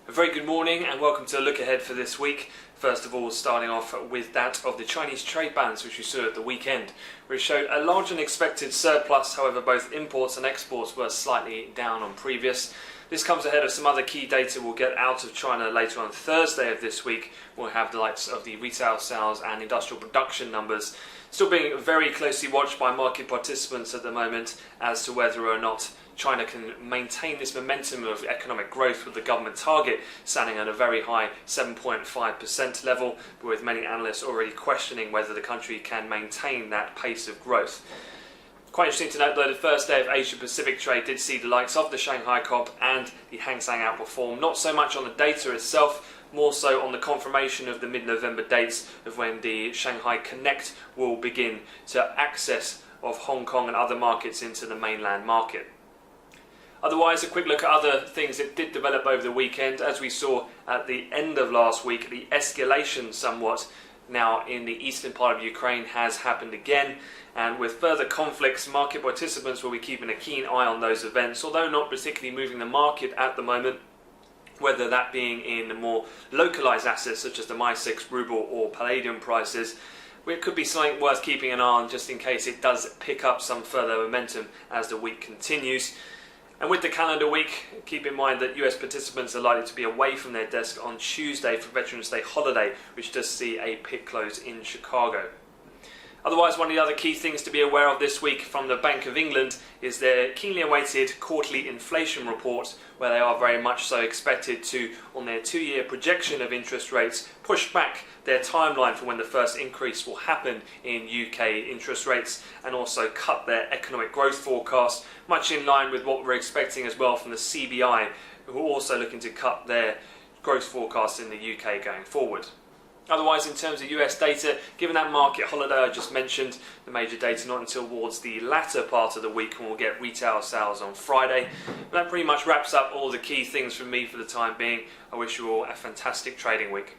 A very good morning and welcome to a look ahead for this week. First of all, starting off with that of the Chinese trade balance, which we saw at the weekend, which showed a larger than expected surplus. However, both imports and exports were slightly down on previous. This comes ahead of some other key data we'll get out of China later on Thursday of this week. We'll have the likes of the retail sales and industrial production numbers, still being very closely watched by market participants at the moment as to whether or not China can maintain this momentum of economic growth, with the government target standing at a very high 7.5% level, but with many analysts already questioning whether the country can maintain that pace of growth. Quite interesting to note though, the first day of Asia Pacific trade did see the likes of the Shanghai COP and the Hang Seng outperform, not so much on the data itself, more so on the confirmation of the mid-November dates of when the Shanghai Connect will begin to access of Hong Kong and other markets into the mainland market. Otherwise, a quick look at other things that did develop over the weekend. As we saw at the end of last week, the escalation somewhat now in the eastern part of Ukraine has happened again, and with further conflicts, market participants will be keeping a keen eye on those events, although not particularly moving the market at the moment, whether that being in more localized assets such as the Mi-6 ruble or palladium prices. It could be something worth keeping an eye on just in case it does pick up some further momentum as the week continues. And with the calendar week, keep in mind that US participants are likely to be away from their desk on Tuesday for Veterans Day holiday, which does see a pit close in Chicago. Otherwise, one of the other key things to be aware of this week from the Bank of England is their keenly awaited quarterly inflation report, where they are very much so expected to, on their 2-year projection of interest rates, push back their timeline for when the first increase will happen in UK interest rates, and also cut their economic growth forecast, much in line with what we're expecting as well from the CBI, who are also looking to cut their growth forecast in the UK going forward. Otherwise, in terms of US data, given that market holiday I just mentioned, the major data not until towards the latter part of the week when we'll get retail sales on Friday. But that pretty much wraps up all the key things from me for the time being. I wish you all a fantastic trading week.